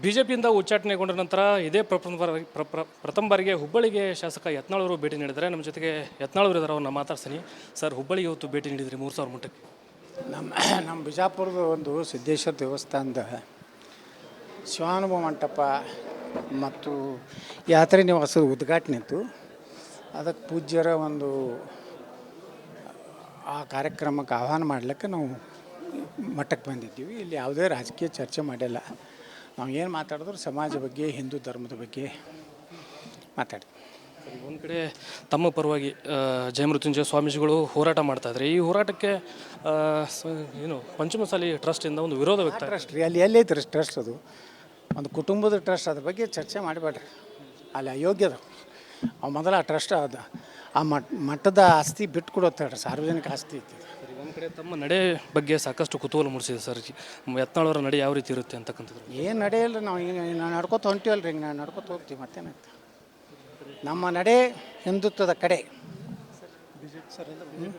ಬಿಜೆಪಿಯಿಂದ ಉಚ್ಚಾಟನೆಗೊಂಡ ನಂತರ ಇದೇ ಪ್ರಥಮ ಬಾರಿಗೆ ಹುಬ್ಬಳ್ಳಿಗೆ ಶಾಸಕ ಯತ್ನಾಳ್ ಅವರು ಭೇಟಿ ನೀಡಿದ್ದಾರೆ. ನಮ್ಮ ಜೊತೆಗೆ ಯತ್ನಾಳ್ ಅವರು ಇದ್ದಾರೆ, ಅವ್ರನ್ನ ಮಾತಾಡ್ತೀನಿ. ಸರ್, ಹುಬ್ಬಳ್ಳಿಗೆ ಇವತ್ತು ಭೇಟಿ ನೀಡಿದ್ರಿ 3000 ಮಟ್ಟಕ್ಕೆ. ನಮ್ಮ ಬಿಜಾಪುರದ ಒಂದು ಸಿದ್ದೇಶ್ವರ ದೇವಸ್ಥಾನದ ಶಿವಾನುಭವ ಮಂಟಪ ಮತ್ತು ಯಾತ್ರೆ ನಿವಾಸದ ಉದ್ಘಾಟನೆ ಇತ್ತು. ಅದಕ್ಕೆ ಪೂಜ್ಯರ ಒಂದು ಆ ಕಾರ್ಯಕ್ರಮಕ್ಕೆ ಆಹ್ವಾನ ಮಾಡಲಿಕ್ಕೆ ನಾವು ಮಠಕ್ಕೆ ಬಂದಿದ್ದೀವಿ. ಇಲ್ಲಿ ಯಾವುದೇ ರಾಜಕೀಯ ಚರ್ಚೆ ಮಾಡಿಲ್ಲ. ನಾವು ಏನು ಮಾತಾಡಿದ್ರು ಸಮಾಜ ಬಗ್ಗೆ, ಹಿಂದೂ ಧರ್ಮದ ಬಗ್ಗೆ ಮಾತಾಡಿ. ಒಂದು ಕಡೆ ತಮ್ಮ ಪರವಾಗಿ ಜಯಮೃತ್ಯುಂಜಯ ಸ್ವಾಮೀಜಿಗಳು ಹೋರಾಟ ಮಾಡ್ತಾಯಿದ್ರೆ, ಈ ಹೋರಾಟಕ್ಕೆ ಏನು ಪಂಚಮಸಾಲಿ ಟ್ರಸ್ಟಿಂದ ಒಂದು ವಿರೋಧ ವ್ಯಕ್ತ. ಟ್ರಸ್ಟ್ ರೀ, ಅಲ್ಲಿ ಎಲ್ಲೈತೆ ಟ್ರಸ್ಟ್? ಅದು ಒಂದು ಕುಟುಂಬದ ಟ್ರಸ್ಟ್. ಅದ್ರ ಬಗ್ಗೆ ಚರ್ಚೆ ಮಾಡಬೇಡ್ರಿ, ಅಲ್ಲಿ ಅಯೋಗ್ಯದ. ಅವು ಮೊದಲ ಆ ಟ್ರಸ್ಟ್ ಅದು ಆ ಮಠದ ಆಸ್ತಿ ಬಿಟ್ಟು ಕೊಡೋತ್ತಾಡ್ರಿ, ಸಾರ್ವಜನಿಕ ಆಸ್ತಿ ಐತಿ. ಒಂದು ಕಡೆ ತಮ್ಮ ನಡೆ ಬಗ್ಗೆ ಸಾಕಷ್ಟು ಕುತೂಹಲ ಮೂಡಿಸಿದೆ ಸರ್. ಯತ್ನಾಳ್ ನಡೆ ಯಾವ ರೀತಿ ಇರುತ್ತೆ ಅಂತಕ್ಕಂಥದ್ದು ಏನು ನಡೆಯಲ್ಲ. ನಾವು ನಡ್ಕೊತ ಹೊಂಟಿವಲ್ಲ ರೀ, ನಾವು ನಡ್ಕೊತ ಹೋಗ್ತೀವಿ. ಮತ್ತೇನಾಯ್ತು? ನಮ್ಮ ನಡೆ ಹಿಂದುತ್ವದ ಕಡೆ.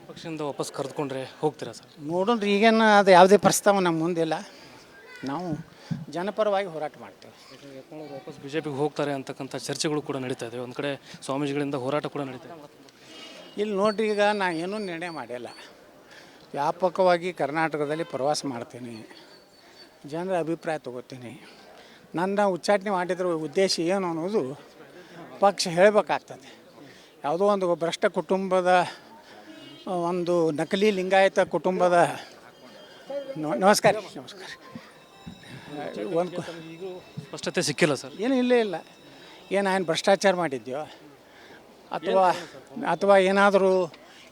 ಪಕ್ಷದಿಂದ ವಾಪಸ್ ಕರೆದುಕೊಂಡ್ರೆ ಹೋಗ್ತೀರಾ ಸರ್? ನೋಡೋಣ್ರಿ, ಈಗೇನು ಅದು ಯಾವುದೇ ಪ್ರಸ್ತಾವ ನಮ್ಮ ಮುಂದಿಲ್ಲ. ನಾವು ಜನಪರವಾಗಿ ಹೋರಾಟ ಮಾಡ್ತೇವೆ. ಯತ್ನಾಳ್ ವಾಪಸ್ ಬಿಜೆಪಿಗೆ ಹೋಗ್ತಾರೆ ಅಂತಕ್ಕಂಥ ಚರ್ಚೆಗಳು ಕೂಡ ನಡೀತಾ ಇದೆ. ಒಂದು ಕಡೆ ಸ್ವಾಮೀಜಿಗಳಿಂದ ಹೋರಾಟ ಕೂಡ ನಡೀತಾ ಇದೆ. ಇಲ್ಲಿ ನೋಡ್ರಿ, ಈಗ ನಾ ಏನೂ ನಿರ್ಣಯ ಮಾಡಿಲ್ಲ. ವ್ಯಾಪಕವಾಗಿ ಕರ್ನಾಟಕದಲ್ಲಿ ಪ್ರವಾಸ ಮಾಡ್ತೀನಿ, ಜನರ ಅಭಿಪ್ರಾಯ ತೊಗೋತೀನಿ. ನನ್ನ ಉಚ್ಚಾಟನೆ ಮಾಡಿದ್ರ ಉದ್ದೇಶ ಏನು ಅನ್ನೋದು ಪಕ್ಷ ಹೇಳಬೇಕಾಗ್ತದೆ. ಯಾವುದೋ ಒಂದು ಭ್ರಷ್ಟ ಕುಟುಂಬದ, ಒಂದು ನಕಲಿ ಲಿಂಗಾಯತ ಕುಟುಂಬದ ನಮಸ್ಕಾರ ಒಂದು ಸ್ಪಷ್ಟತೆ ಸಿಕ್ಕಿಲ್ಲ ಸರ್. ಏನು ಇಲ್ಲ. ಏನು ಭ್ರಷ್ಟಾಚಾರ ಮಾಡಿದ್ಯೋ ಅಥವಾ ಏನಾದರೂ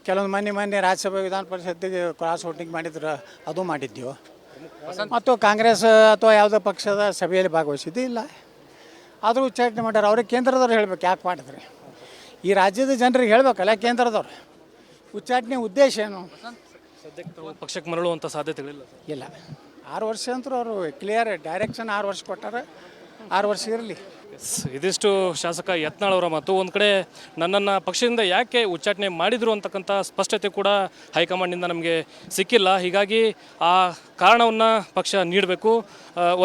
ಕೆಲವೊಂದು ಮೊನ್ನೆ ರಾಜ್ಯಸಭೆ ವಿಧಾನ ಪರಿಷತ್ತಿಗೆ ಕ್ರಾಸ್ ವೋಟಿಂಗ್ ಮಾಡಿದ್ರೆ ಅದು ಮಾಡಿದ್ಯೋ, ಅಥವಾ ಕಾಂಗ್ರೆಸ್ ಅಥವಾ ಯಾವುದೋ ಪಕ್ಷದ ಸಭೆಯಲ್ಲಿ ಭಾಗವಹಿಸಿದ್ದು ಇಲ್ಲ. ಆದರೂ ಉಚ್ಚಾಟನೆ ಮಾಡ್ಯಾರ. ಅವ್ರಿಗೆ ಕೇಂದ್ರದವ್ರು ಹೇಳ್ಬೇಕು ಯಾಕೆ ಮಾಡಿದ್ರಿ. ಈ ರಾಜ್ಯದ ಜನರಿಗೆ ಹೇಳಬೇಕಲ್ಲ ಕೇಂದ್ರದವ್ರು. ಉಚ್ಚಾಟನೆ ಉದ್ದೇಶ ಏನು? ಸದ್ಯಕ್ಕೆ ಪಕ್ಷಕ್ಕೆ ಮರಳುವಂಥ ಸಾಧ್ಯತೆಗಳಿಲ್ಲ ಇಲ್ಲ. 6 ವರ್ಷ ಅಂತೂ ಅವರು ಕ್ಲಿಯರ್ ಡೈರೆಕ್ಷನ್ 6 ವರ್ಷ ಕೊಟ್ಟಾರೆ, 6 ವರ್ಷ ಇರಲಿ. ಇದಿಷ್ಟು ಶಾಸಕ ಯತ್ನಾಳ್ ಅವರ ಮಾತು. ಒಂದು ಕಡೆ ನನ್ನನ್ನು ಪಕ್ಷದಿಂದ ಯಾಕೆ ಉಚ್ಚಾಟನೆ ಮಾಡಿದರು ಅಂತಕ್ಕಂಥ ಸ್ಪಷ್ಟತೆ ಕೂಡ ಹೈಕಮಾಂಡಿಂದ ನಮಗೆ ಸಿಕ್ಕಿಲ್ಲ. ಹೀಗಾಗಿ ಆ ಕಾರಣವನ್ನು ಪಕ್ಷ ನೀಡಬೇಕು.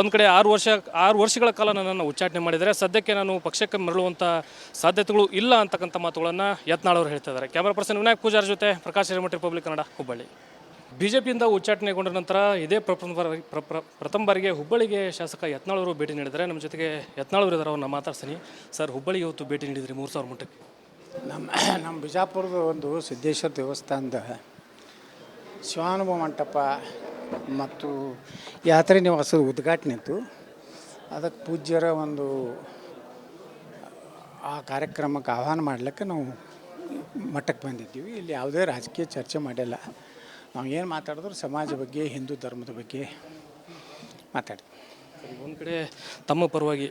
ಒಂದು ಕಡೆ 6 ವರ್ಷಗಳ ಕಾಲ ನನ್ನನ್ನು ಉಚ್ಚಾಟನೆ ಮಾಡಿದರೆ ಸದ್ಯಕ್ಕೆ ನಾನು ಪಕ್ಷಕ್ಕೆ ಮರಳುವಂಥ ಸಾಧ್ಯತೆಗಳು ಇಲ್ಲ ಅಂತಕ್ಕಂಥ ಮಾತುಗಳನ್ನು ಯತ್ನಾಳ್ ಅವರು ಹೇಳ್ತಾ ಇದ್ದಾರೆ. ಕ್ಯಾಮರಾ ಪರ್ಸನ್ ವಿನಾಯಕ್ ಪೂಜಾರ್ ಜೊತೆ ಪ್ರಕಾಶ್ ಹಿರೇಮಠ, ರಿಪಬ್ಲಿಕ್ ಕನ್ನಡ, ಹುಬ್ಬಳ್ಳಿ. ಬಿಜೆಪಿಯಿಂದ ಉಚ್ಚಾಟನೆಗೊಂಡ ನಂತರ ಇದೇ ಪ್ರಥಮ ಬಾರಿಗೆ ಹುಬ್ಬಳ್ಳಿಗೆ ಶಾಸಕ ಯತ್ನಾಳ್ ಅವರು ಭೇಟಿ ನೀಡಿದ್ದಾರೆ. ನಮ್ಮ ಜೊತೆಗೆ ಯತ್ನಾಳ್ ಅವರು ಇದ್ದಾರೆ, ಅವ್ರನ್ನ ಮಾತಾಡ್ತೀನಿ. ಸರ್, ಹುಬ್ಬಳ್ಳಿಗೆ ಇವತ್ತು ಭೇಟಿ ನೀಡಿದ್ರಿ 3000 ಮಟ್ಟಕ್ಕೆ. ನಮ್ಮ ಬಿಜಾಪುರದ ಒಂದು ಸಿದ್ದೇಶ್ವರ ದೇವಸ್ಥಾನದ ಶಿವಾನುಭವ ಮಂಟಪ ಮತ್ತು ಯಾತ್ರೆ ನಿವಾಸದ ಉದ್ಘಾಟನೆ ಇತ್ತು. ಅದಕ್ಕೆ ಪೂಜ್ಯರ ಒಂದು ಆ ಕಾರ್ಯಕ್ರಮಕ್ಕೆ ಆಹ್ವಾನ ಮಾಡಲಿಕ್ಕೆ ನಾವು ಮಠಕ್ಕೆ ಬಂದಿದ್ದೀವಿ. ಇಲ್ಲಿ ಯಾವುದೇ ರಾಜಕೀಯ ಚರ್ಚೆ ಮಾಡಿಲ್ಲ. ನಾವು ಏನು ಮಾತಾಡಿದ್ರು ಸಮಾಜ ಬಗ್ಗೆ, ಹಿಂದೂ ಧರ್ಮದ ಬಗ್ಗೆ ಮಾತಾಡಿ. ಒಂದು ಕಡೆ ತಮ್ಮ ಪರವಾಗಿ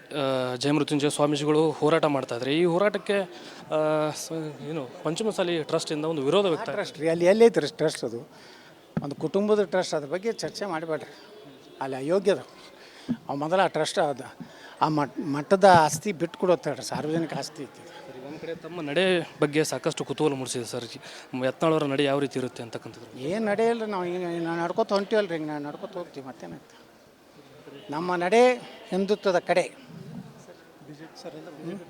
ಜಯಮೃತ್ಯುಂಜಯ ಸ್ವಾಮೀಜಿಗಳು ಹೋರಾಟ ಮಾಡ್ತಾಯಿದ್ರೆ, ಈ ಹೋರಾಟಕ್ಕೆ ಏನು ಪಂಚಮಸಾಲಿ ಟ್ರಸ್ಟಿಂದ ಒಂದು ವಿರೋಧ ವ್ಯಕ್ತ. ಟ್ರಸ್ಟ್ ರೀ, ಅಲ್ಲಿ ಎಲ್ಲೈತೆ ಟ್ರಸ್ಟ್? ಅದು ಒಂದು ಕುಟುಂಬದ ಟ್ರಸ್ಟ್. ಅದ್ರ ಬಗ್ಗೆ ಚರ್ಚೆ ಮಾಡಬೇಡ್ರಿ, ಅಲ್ಲಿ ಅಯೋಗ್ಯದ. ಅವು ಮೊದಲ ಆ ಟ್ರಸ್ಟ್ ಅದು ಆ ಮಠದ ಆಸ್ತಿ ಬಿಟ್ಟು ಕೊಡೋತ್ತಾಡ್ರಿ, ಸಾರ್ವಜನಿಕ ಆಸ್ತಿ ಐತಿ. ಒಂದು ಕಡೆ ತಮ್ಮ ನಡೆ ಬಗ್ಗೆ ಸಾಕಷ್ಟು ಕುತೂಹಲ ಮೂಡಿಸಿದೆ ಸರ್. ಯತ್ನಾಳ್ ಅವರ ನಡೆ ಯಾವ ರೀತಿ ಇರುತ್ತೆ ಅಂತಕ್ಕಂಥದ್ದು? ಏನು ನಡೆಯಲ್ಲ. ನಾವು ನಡ್ಕೊತ ಹೊಂಟಿವಲ್ಲ ರೀ, ನಾವು ನಡ್ಕೊತ ಹೋಗ್ತೀವಿ. ಮತ್ತೇನಾಯ್ತು? ನಮ್ಮ ನಡೆ ಹಿಂದುತ್ವದ ಕಡೆ.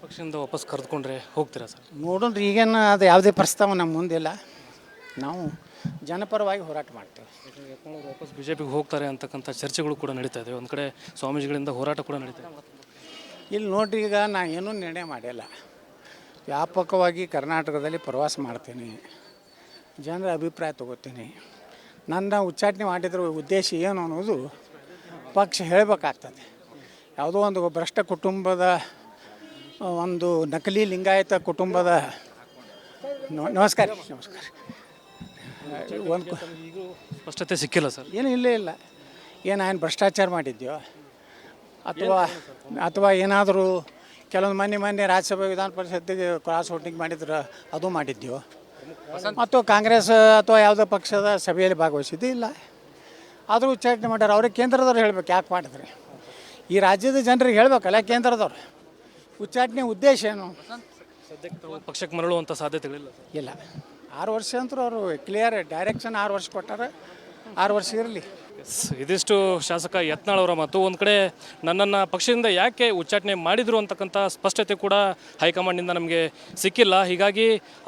ಪಕ್ಷದಿಂದ ವಾಪಸ್ ಕರೆದುಕೊಂಡ್ರೆ ಹೋಗ್ತೀರಾ ಸರ್? ನೋಡೋಣ್ರಿ, ಈಗೇನು ಅದು ಯಾವುದೇ ಪ್ರಸ್ತಾವ ನಮ್ಮ ಮುಂದಿಲ್ಲ. ನಾವು ಜನಪರವಾಗಿ ಹೋರಾಟ ಮಾಡ್ತೇವೆ. ಯತ್ನಾಳ್ ವಾಪಸ್ ಬಿಜೆಪಿಗೆ ಹೋಗ್ತಾರೆ ಅಂತಕ್ಕಂಥ ಚರ್ಚೆಗಳು ಕೂಡ ನಡೀತಾ ಇದೆ. ಒಂದು ಕಡೆ ಸ್ವಾಮೀಜಿಗಳಿಂದ ಹೋರಾಟ ಕೂಡ ನಡೀತಾ ಇದೆ. ಇಲ್ಲಿ ನೋಡ್ರಿ, ಈಗ ನಾ ಏನೂ ನಿರ್ಣಯ ಮಾಡಿಲ್ಲ. ವ್ಯಾಪಕವಾಗಿ ಕರ್ನಾಟಕದಲ್ಲಿ ಪ್ರವಾಸ ಮಾಡ್ತೀನಿ, ಜನರ ಅಭಿಪ್ರಾಯ ತೊಗೋತೀನಿ. ನನ್ನ ಉಚ್ಚಾಟನೆ ಮಾಡಿದ್ರ ಉದ್ದೇಶ ಏನು ಅನ್ನೋದು ಪಕ್ಷ ಹೇಳಬೇಕಾಗ್ತದೆ. ಯಾವುದೋ ಒಂದು ಭ್ರಷ್ಟ ಕುಟುಂಬದ, ಒಂದು ನಕಲಿ ಲಿಂಗಾಯತ ಕುಟುಂಬದ ನಮಸ್ಕಾರ ಒಂದು ಸ್ಪಷ್ಟತೆ ಸಿಕ್ಕಿಲ್ಲ ಸರ್. ಏನು ಇಲ್ಲ. ಏನು ಭ್ರಷ್ಟಾಚಾರ ಮಾಡಿದ್ಯೋ ಅಥವಾ ಏನಾದರೂ ಕೆಲವೊಂದು ಮೊನ್ನೆ ರಾಜ್ಯಸಭೆ ವಿಧಾನ ಪರಿಷತ್ತಿಗೆ ಕ್ರಾಸ್ ವೋಟಿಂಗ್ ಮಾಡಿದ್ರೆ ಅದು ಮಾಡಿದ್ಯೋ, ಅಥವಾ ಕಾಂಗ್ರೆಸ್ ಅಥವಾ ಯಾವುದೋ ಪಕ್ಷದ ಸಭೆಯಲ್ಲಿ ಭಾಗವಹಿಸಿದ್ದು ಇಲ್ಲ. ಆದರೂ ಉಚ್ಚಾಟನೆ ಮಾಡ್ಯಾರ. ಅವ್ರಿಗೆ ಕೇಂದ್ರದವ್ರು ಹೇಳ್ಬೇಕು ಯಾಕೆ ಮಾಡಿದ್ರಿ. ಈ ರಾಜ್ಯದ ಜನರಿಗೆ ಹೇಳಬೇಕಲ್ಲ ಕೇಂದ್ರದವ್ರು. ಉಚ್ಚಾಟನೆ ಉದ್ದೇಶ ಏನು? ಸದ್ಯಕ್ಕೆ ಪಕ್ಷಕ್ಕೆ ಮರಳುವಂಥ ಸಾಧ್ಯತೆಗಳಿಲ್ಲ ಇಲ್ಲ. 6 ವರ್ಷ ಅಂತೂ ಅವರು ಕ್ಲಿಯರ್ ಡೈರೆಕ್ಷನ್ 6 ವರ್ಷ ಕೊಟ್ಟಾರೆ, 6 ವರ್ಷ ಇರಲಿ. ಇದಿಷ್ಟು ಶಾಸಕ ಯತ್ನಾಳ್ ಅವರ ಮಾತು. ಒಂದು ಕಡೆ ನನ್ನನ್ನು ಪಕ್ಷದಿಂದ ಯಾಕೆ ಉಚ್ಚಾಟನೆ ಮಾಡಿದರು ಅಂತಕ್ಕಂಥ ಸ್ಪಷ್ಟತೆ ಕೂಡ ಹೈಕಮಾಂಡ್ನಿಂದ ನಮಗೆ ಸಿಕ್ಕಿಲ್ಲ. ಹೀಗಾಗಿ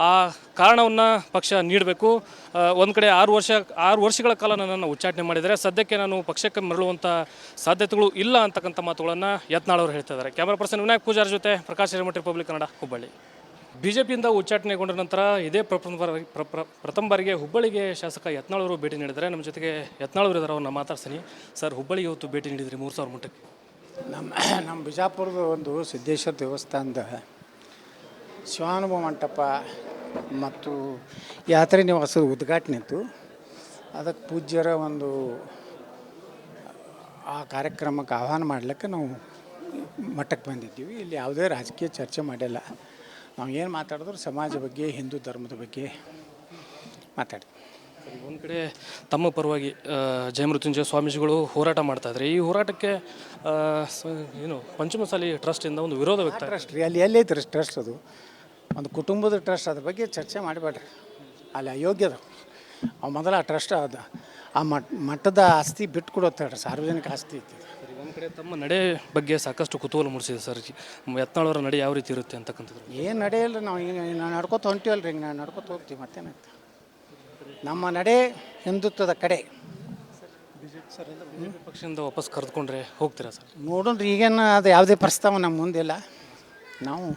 ಆ ಕಾರಣವನ್ನು ಪಕ್ಷ ನೀಡಬೇಕು. ಒಂದು ಕಡೆ 6 ವರ್ಷಗಳ ಕಾಲ ನನ್ನನ್ನು ಉಚ್ಚಾಟನೆ ಮಾಡಿದರೆ ಸದ್ಯಕ್ಕೆ ನಾನು ಪಕ್ಷಕ್ಕೆ ಮರಳುವಂಥ ಸಾಧ್ಯತೆಗಳು ಇಲ್ಲ ಅಂತಕ್ಕಂಥ ಮಾತುಗಳನ್ನು ಯತ್ನಾಳ್ ಅವರು ಹೇಳ್ತಾ ಇದ್ದಾರೆ. ಕ್ಯಾಮರಾ ಪರ್ಸನ್ ವಿನಾಯಕ್ ಪೂಜಾರ್ ಜೊತೆ ಪ್ರಕಾಶ್ ಹಿರೇಮಠ, ರಿಪಬ್ಲಿಕ್ ಕನ್ನಡ, ಹುಬ್ಬಳ್ಳಿ. ಬಿಜೆಪಿಯಿಂದ ಉಚ್ಚಾಟನೆಗೊಂಡ ನಂತರ ಇದೇ ಪ್ರಥಮ ಬಾರಿಗೆ ಹುಬ್ಬಳ್ಳಿಗೆ ಶಾಸಕ ಯತ್ನಾಳ್ ಅವರು ಭೇಟಿ ನೀಡಿದ್ದಾರೆ. ನಮ್ಮ ಜೊತೆಗೆ ಯತ್ನಾಳ್ ಅವರು ಇದ್ದಾರೆ, ಅವ್ರನ್ನ ಮಾತಾಡ್ತೀನಿ. ಸರ್, ಹುಬ್ಬಳ್ಳಿಗೆ ಇವತ್ತು ಭೇಟಿ ನೀಡಿದ್ರಿ 3000 ಮಟ್ಟಕ್ಕೆ. ನಮ್ಮ ಬಿಜಾಪುರದ ಒಂದು ಸಿದ್ದೇಶ್ವರ ದೇವಸ್ಥಾನದ ಶಿವಾನುಭವ ಮಂಟಪ ಮತ್ತು ಯಾತ್ರೆ ನಿವಾಸದ ಉದ್ಘಾಟನೆ ಇತ್ತು. ಅದಕ್ಕೆ ಪೂಜ್ಯರ ಒಂದು ಆ ಕಾರ್ಯಕ್ರಮಕ್ಕೆ ಆಹ್ವಾನ ಮಾಡಲಿಕ್ಕೆ ನಾವು ಮಠಕ್ಕೆ ಬಂದಿದ್ದೀವಿ. ಇಲ್ಲಿ ಯಾವುದೇ ರಾಜಕೀಯ ಚರ್ಚೆ ಮಾಡಿಲ್ಲ. ನಾವು ಏನು ಮಾತಾಡಿದ್ರು ಸಮಾಜ ಬಗ್ಗೆ, ಹಿಂದೂ ಧರ್ಮದ ಬಗ್ಗೆ ಮಾತಾಡ್ತೀವಿ. ಒಂದು ಕಡೆ ತಮ್ಮ ಪರವಾಗಿ ಜಯಮೃತ್ಯುಂಜಯ ಸ್ವಾಮೀಜಿಗಳು ಹೋರಾಟ ಮಾಡ್ತಾಯಿದ್ದಾರೆ. ಈ ಹೋರಾಟಕ್ಕೆ ಏನು ಪಂಚಮಸಾಲಿ ಟ್ರಸ್ಟಿಂದ ಒಂದು ವಿರೋಧ ವ್ಯಕ್ತ. ಟ್ರಸ್ಟ್ ರೀ, ಅಲ್ಲಿ ಎಲ್ಲೈತೆ ಟ್ರಸ್ಟ್? ಅದು ಒಂದು ಕುಟುಂಬದ ಟ್ರಸ್ಟ್. ಅದ್ರ ಬಗ್ಗೆ ಚರ್ಚೆ ಮಾಡಬೇಡ್ರಿ, ಅಲ್ಲಿ ಅಯೋಗ್ಯದ. ಅವು ಮೊದಲ ಆ ಟ್ರಸ್ಟ್ ಅದು ಆ ಮಠದ ಆಸ್ತಿ ಬಿಟ್ಟು ಕೊಡುತ್ತೆ, ಸಾರ್ವಜನಿಕ ಆಸ್ತಿ ಐತಿ. ಒಂದು ಕಡೆ ತಮ್ಮ ನಡೆ ಬಗ್ಗೆ ಸಾಕಷ್ಟು ಕುತೂಹಲ ಮೂಡಿಸಿದೆ ಸರ್. ಯತ್ನಾಳ್ ಅವರ ನಡೆ ಯಾವ ರೀತಿ ಇರುತ್ತೆ ಅಂತಕ್ಕಂಥದ್ದು. ಏನು ನಡೆಯಲ್ಲ, ನಾವು ಈಗ ನಾವು ನಡ್ಕೊತ ಹೊಂಟಿವಲ್ಲ ರೀ, ನಾವು ನಡ್ಕೊತ ಹೋಗ್ತೀವಿ, ಮತ್ತೇನಾಗ್ತದೆ. ನಮ್ಮ ನಡೆ ಹಿಂದುತ್ವದ ಕಡೆ. ಬಿಜೆಪಿ ಪಕ್ಷದಿಂದ ವಾಪಸ್ ಕರೆದುಕೊಂಡ್ರೆ ಹೋಗ್ತೀರಾ ಸರ್? ನೋಡೋಣ್ರಿ, ಈಗೇನು ಅದು ಯಾವುದೇ ಪ್ರಸ್ತಾವ ನಮ್ಮ ಮುಂದಿಲ್ಲ. ನಾವು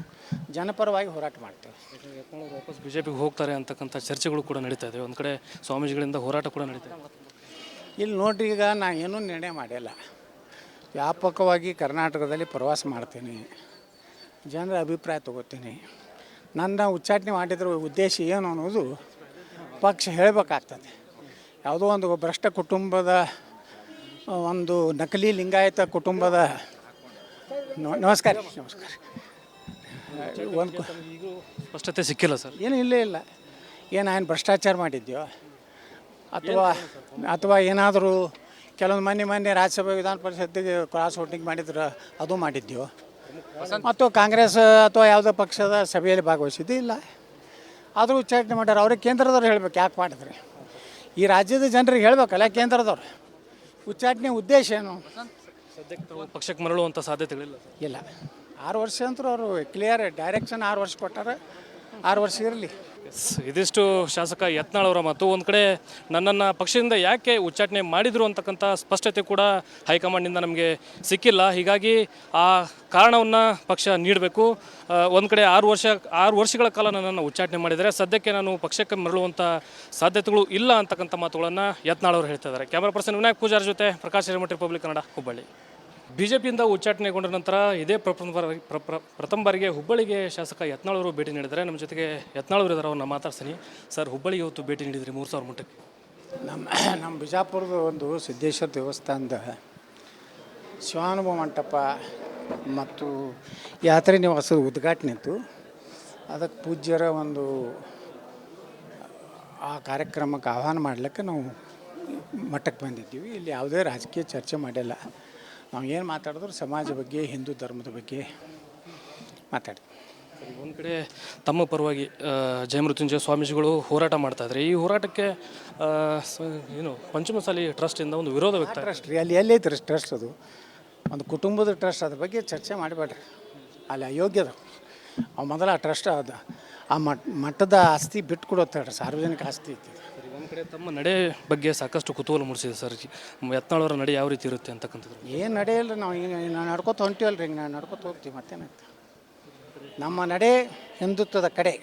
ಜನಪರವಾಗಿ ಹೋರಾಟ ಮಾಡ್ತೇವೆ. ಯತ್ನಾಳ್ ಅವರು ವಾಪಸ್ ಬಿಜೆಪಿಗೆ ಹೋಗ್ತಾರೆ ಅಂತಕ್ಕಂಥ ಚರ್ಚೆಗಳು ಕೂಡ ನಡೀತಾ ಇದೆ. ಒಂದು ಕಡೆ ಸ್ವಾಮೀಜಿಗಳಿಂದ ಹೋರಾಟ ಕೂಡ ನಡೀತಾ ಇದೆ. ಇಲ್ಲಿ ನೋಡ್ರಿ, ಈಗ ನಾ ಏನೂ ನಿರ್ಣಯ ಮಾಡಿಲ್ಲ. ವ್ಯಾಪಕವಾಗಿ ಕರ್ನಾಟಕದಲ್ಲಿ ಪ್ರವಾಸ ಮಾಡ್ತೀನಿ, ಜನರ ಅಭಿಪ್ರಾಯ ತೊಗೋತೀನಿ. ನನ್ನ ಉಚ್ಚಾಟನೆ ಮಾಡಿದ್ರ ಉದ್ದೇಶ ಏನು ಅನ್ನೋದು ಪಕ್ಷ ಹೇಳಬೇಕಾಗ್ತದೆ. ಯಾವುದೋ ಒಂದು ಭ್ರಷ್ಟ ಕುಟುಂಬದ, ಒಂದು ನಕಲಿ ಲಿಂಗಾಯತ ಕುಟುಂಬದ ನಮಸ್ಕಾರ ಒಂದು ಈಗೂ ಸ್ಪಷ್ಟತೆ ಸಿಕ್ಕಿಲ್ಲ ಸರ್. ಏನು ಇಲ್ಲ. ಏನು ಭ್ರಷ್ಟಾಚಾರ ಮಾಡಿದ್ಯೋ ಅಥವಾ ಏನಾದರೂ ಕೆಲವೊಂದು ಮೊನ್ನೆ ರಾಜ್ಯಸಭೆ ವಿಧಾನ ಪರಿಷತ್ತಿಗೆ ಕ್ರಾಸ್ ವೋಟಿಂಗ್ ಮಾಡಿದ್ರೆ ಅದು ಮಾಡಿದ್ಯೋ, ಮತ್ತು ಕಾಂಗ್ರೆಸ್ ಅಥವಾ ಯಾವುದೋ ಪಕ್ಷದ ಸಭೆಯಲ್ಲಿ ಭಾಗವಹಿಸಿದ್ದು ಇಲ್ಲ. ಆದರೂ ಉಚ್ಚಾಟನೆ ಮಾಡ್ಯಾರ. ಅವ್ರಿಗೆ ಕೇಂದ್ರದವ್ರು ಹೇಳ್ಬೇಕು ಯಾಕೆ ಮಾಡಿದ್ರಿ. ಈ ರಾಜ್ಯದ ಜನರಿಗೆ ಹೇಳ್ಬೇಕಲ್ಲ ಕೇಂದ್ರದವ್ರು. ಉಚ್ಚಾಟನೆ ಉದ್ದೇಶ ಏನು? ಸದ್ಯಕ್ಕೆ ಪಕ್ಷಕ್ಕೆ ಮರಳುವಂಥ ಸಾಧ್ಯತೆಗಳಿಲ್ಲ ಇಲ್ಲ. 6 ವರ್ಷ ಅಂತೂ ಅವರು ಕ್ಲಿಯರ್ ಡೈರೆಕ್ಷನ್ 6 ವರ್ಷ ಕೊಟ್ಟಾರೆ, 6 ವರ್ಷ ಇರಲಿ. ಇದಿಷ್ಟು ಶಾಸಕ ಯತ್ನಾಳ್ ಅವರ ಮಾತು. ಒಂದು ಕಡೆ ನನ್ನನ್ನು ಪಕ್ಷದಿಂದ ಯಾಕೆ ಉಚ್ಚಾಟನೆ ಮಾಡಿದರು ಅಂತಕ್ಕಂಥ ಸ್ಪಷ್ಟತೆ ಕೂಡ ಹೈಕಮಾಂಡ್ನಿಂದ ನಮಗೆ ಸಿಕ್ಕಿಲ್ಲ. ಹೀಗಾಗಿ ಆ ಕಾರಣವನ್ನು ಪಕ್ಷ ನೀಡಬೇಕು. ಒಂದು ಕಡೆ 6 ವರ್ಷಗಳ ಕಾಲ ನನ್ನನ್ನು ಉಚ್ಚಾಟನೆ ಮಾಡಿದರೆ ಸದ್ಯಕ್ಕೆ ನಾನು ಪಕ್ಷಕ್ಕೆ ಮರಳುವಂಥ ಸಾಧ್ಯತೆಗಳು ಇಲ್ಲ ಅಂತಕ್ಕಂಥ ಮಾತುಗಳನ್ನು ಯತ್ನಾಳ್ ಅವರು ಹೇಳ್ತಾ ಇದ್ದಾರೆ. ಕ್ಯಾಮರಾ ಪರ್ಸನ್ ವಿನಾಯಕ್ ಪೂಜಾರ್ ಜೊತೆ ಪ್ರಕಾಶ್ ಹಿರೇಮಠ, ರಿಪಬ್ಲಿಕ್ ಕನ್ನಡ, ಹುಬ್ಬಳ್ಳಿ. ಬಿಜೆಪಿಯಿಂದ ಉಚ್ಚಾಟನೆಗೊಂಡ ನಂತರ ಇದೇ ಪ್ರಥಮ ಬಾರಿಗೆ ಹುಬ್ಬಳ್ಳಿಗೆ ಶಾಸಕ ಯತ್ನಾಳ್ ಅವರು ಭೇಟಿ ನೀಡಿದ್ದಾರೆ. ನಮ್ಮ ಜೊತೆಗೆ ಯತ್ನಾಳ್ ಅವರು ಇದ್ದಾರೆ, ಅವ್ರನ್ನ ಮಾತಾಡ್ತೀನಿ. ಸರ್, ಹುಬ್ಬಳ್ಳಿಗೆ ಇವತ್ತು ಭೇಟಿ ನೀಡಿದ್ರಿ 3000 ಮಟ್ಟಕ್ಕೆ. ನಮ್ಮ ಬಿಜಾಪುರದ ಒಂದು ಸಿದ್ದೇಶ್ವರ ದೇವಸ್ಥಾನದ ಶಿವಾನುಭವ ಮಂಟಪ ಮತ್ತು ಯಾತ್ರೆ ನಿವಾಸದ ಉದ್ಘಾಟನೆ ಇತ್ತು. ಅದಕ್ಕೆ ಪೂಜ್ಯರ ಒಂದು ಆ ಕಾರ್ಯಕ್ರಮಕ್ಕೆ ಆಹ್ವಾನ ಮಾಡಲಿಕ್ಕೆ ನಾವು ಮಠಕ್ಕೆ ಬಂದಿದ್ದೀವಿ. ಇಲ್ಲಿ ಯಾವುದೇ ರಾಜಕೀಯ ಚರ್ಚೆ ಮಾಡಿಲ್ಲ. ನಾವು ಏನು ಮಾತಾಡಿದ್ರು ಸಮಾಜ ಬಗ್ಗೆ, ಹಿಂದೂ ಧರ್ಮದ ಬಗ್ಗೆ ಮಾತಾಡ್ತೀವಿ. ಒಂದು ಕಡೆ ತಮ್ಮ ಪರವಾಗಿ ಜಯಮೃತ್ಯುಂಜಯ ಸ್ವಾಮೀಜಿಗಳು ಹೋರಾಟ ಮಾಡ್ತಾಯಿದ್ದಾರೆ. ಈ ಹೋರಾಟಕ್ಕೆ ಏನು ಪಂಚಮಸಾಲಿ ಟ್ರಸ್ಟಿಂದ ಒಂದು ವಿರೋಧ ವ್ಯಕ್ತ. ಟ್ರಸ್ಟ್ ರೀ, ಅಲ್ಲಿ ಎಲ್ಲೈತೆ ಟ್ರಸ್ಟ್? ಅದು ಒಂದು ಕುಟುಂಬದ ಟ್ರಸ್ಟ್. ಅದ್ರ ಬಗ್ಗೆ ಚರ್ಚೆ ಮಾಡಬೇಡ್ರಿ, ಅಲ್ಲಿ ಅಯೋಗ್ಯದ. ಅವು ಮೊದಲ ಆ ಟ್ರಸ್ಟ್ ಅದು ಆ ಮಠದ ಆಸ್ತಿ ಬಿಟ್ಟು ಕೊಡುತ್ತೆ, ಸಾರ್ವಜನಿಕ ಆಸ್ತಿ ಐತಿ. ಒಂದು ಕಡೆ ತಮ್ಮ ನಡೆ ಬಗ್ಗೆ ಸಾಕಷ್ಟು ಕುತೂಹಲ ಮೂಡಿಸಿದೆ ಸರ್. ಯತ್ನಾಳ್ ಅವರ ನಡೆ ಯಾವ ರೀತಿ ಇರುತ್ತೆ ಅಂತಕ್ಕಂಥದ್ದು. ಏನು ನಡೆಯಲ್ಲ, ನಾವು ಈಗ ನಾವು ನಡ್ಕೊತ ಹೊಂಟಿವಲ್ಲ ರೀ, ನಾವು ನಡ್ಕೊತ ಹೋಗ್ತೀವಿ, ಮತ್ತೇನಾಗ್ತದೆ. ನಮ್ಮ ನಡೆ ಹಿಂದುತ್ವದ ಕಡೆ.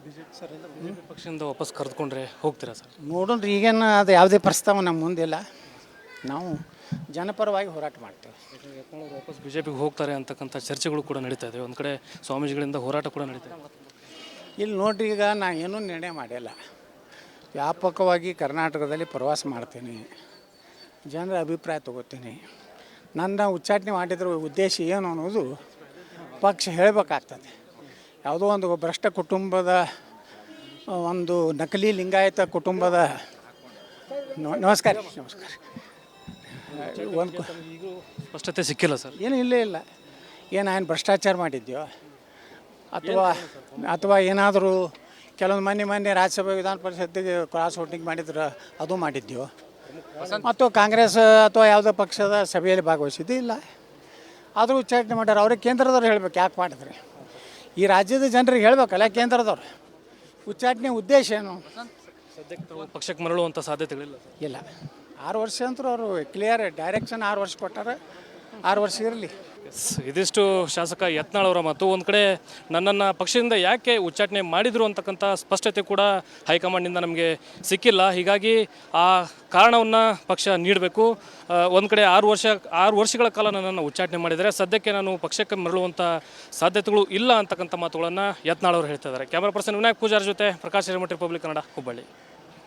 ಬಿಜೆಪಿ ಪಕ್ಷದಿಂದ ವಾಪಸ್ ಕರೆದುಕೊಂಡ್ರೆ ಹೋಗ್ತೀರಾ ಸರ್? ನೋಡೋಣ್ರಿ, ಈಗೇನು ಅದು ಯಾವುದೇ ಪ್ರಸ್ತಾವ ನಮ್ಮ ಮುಂದಿಲ್ಲ. ನಾವು ಜನಪರವಾಗಿ ಹೋರಾಟ ಮಾಡ್ತೇವೆ. ಯತ್ನಾಳ್ ಅವರು ವಾಪಸ್ ಬಿಜೆಪಿಗೆ ಹೋಗ್ತಾರೆ ಅಂತಕ್ಕಂಥ ಚರ್ಚೆಗಳು ಕೂಡ ನಡೀತಾ ಇದೆ. ಒಂದು ಕಡೆ ಸ್ವಾಮೀಜಿಗಳಿಂದ ಹೋರಾಟ ಕೂಡ ನಡೀತಾ ಇದೆ. ಇಲ್ಲಿ ನೋಡ್ರಿ, ಈಗ ನಾ ಏನೂ ನಿರ್ಣಯ ಮಾಡಿಲ್ಲ. ವ್ಯಾಪಕವಾಗಿ ಕರ್ನಾಟಕದಲ್ಲಿ ಪ್ರವಾಸ ಮಾಡ್ತೀನಿ, ಜನರ ಅಭಿಪ್ರಾಯ ತೊಗೋತೀನಿ. ನನ್ನ ಉಚ್ಚಾಟನೆ ಮಾಡಿದ್ರ ಉದ್ದೇಶ ಏನು ಅನ್ನೋದು ಪಕ್ಷ ಹೇಳಬೇಕಾಗ್ತದೆ. ಯಾವುದೋ ಒಂದು ಭ್ರಷ್ಟ ಕುಟುಂಬದ, ಒಂದು ನಕಲಿ ಲಿಂಗಾಯತ ಕುಟುಂಬದ ನಮಸ್ಕಾರ ಒಂದು ಈಗೂ ಸ್ಪಷ್ಟತೆ ಸಿಕ್ಕಿಲ್ಲ ಸರ್. ಏನು ಇಲ್ಲ. ಏನು ಭ್ರಷ್ಟಾಚಾರ ಮಾಡಿದ್ಯೋ ಅಥವಾ ಏನಾದರೂ ಕೆಲವೊಂದು ಮೊನ್ನೆ ರಾಜ್ಯಸಭೆ ವಿಧಾನ ಪರಿಷತ್ತಿಗೆ ಕ್ರಾಸ್ ವೋಟಿಂಗ್ ಮಾಡಿದ್ರೆ ಅದು ಮಾಡಿದ್ಯೋ, ಮತ್ತು ಕಾಂಗ್ರೆಸ್ ಅಥವಾ ಯಾವುದೋ ಪಕ್ಷದ ಸಭೆಯಲ್ಲಿ ಭಾಗವಹಿಸಿದ್ದು ಇಲ್ಲ. ಆದರೂ ಉಚ್ಚಾಟನೆ ಮಾಡ್ಯಾರ. ಅವ್ರಿಗೆ ಕೇಂದ್ರದವ್ರು ಹೇಳ್ಬೇಕು ಯಾಕೆ ಮಾಡಿದ್ರಿ. ಈ ರಾಜ್ಯದ ಜನರಿಗೆ ಹೇಳ್ಬೇಕಲ್ಲ ಕೇಂದ್ರದವ್ರು. ಉಚ್ಚಾಟನೆ ಉದ್ದೇಶ ಏನು? ಸದ್ಯಕ್ಕೆ ತಾವು ಪಕ್ಷಕ್ಕೆ ಮರಳುವಂಥ ಸಾಧ್ಯತೆಗಳಿಲ್ಲ ಸರ್. ಇಲ್ಲ. 6 ವರ್ಷ ಅಂತೂ ಅವರು ಕ್ಲಿಯರ್ ಡೈರೆಕ್ಷನ್ 6 ವರ್ಷ ಕೊಟ್ಟಾರೆ. 6 ವರ್ಷ ಇರಲಿ. ಇದಿಷ್ಟು ಶಾಸಕ ಯತ್ನಾಳ್ ಅವರ ಮಾತು. ಒಂದು ಕಡೆ ನನ್ನನ್ನು ಪಕ್ಷದಿಂದ ಯಾಕೆ ಉಚ್ಚಾಟನೆ ಮಾಡಿದರು ಅಂತಕ್ಕಂಥ ಸ್ಪಷ್ಟತೆ ಕೂಡ ಹೈಕಮಾಂಡಿಂದ ನಮಗೆ ಸಿಕ್ಕಿಲ್ಲ. ಹೀಗಾಗಿ ಆ ಕಾರಣವನ್ನು ಪಕ್ಷ ನೀಡಬೇಕು. ಒಂದು ಕಡೆ 6 ವರ್ಷಗಳ ಕಾಲ ನನ್ನನ್ನು ಉಚ್ಚಾಟನೆ ಮಾಡಿದರೆ ಸದ್ಯಕ್ಕೆ ನಾನು ಪಕ್ಷಕ್ಕೆ ಮರಳುವಂಥ ಸಾಧ್ಯತೆಗಳು ಇಲ್ಲ ಅಂತಕ್ಕಂಥ ಮಾತುಗಳನ್ನು ಯತ್ನಾಳ್ ಅವರು ಹೇಳ್ತಾ ಇದ್ದಾರೆ. ಕ್ಯಾಮರಾ ಪರ್ಸನ್ ವಿನಾಯಕ್ ಪೂಜಾರ್ ಜೊತೆ ಪ್ರಕಾಶ್ ಹಿರೇಮಠ, ರಿಪಬ್ಲಿಕ್ ಕನ್ನಡ, ಹುಬ್ಬಳ್ಳಿ.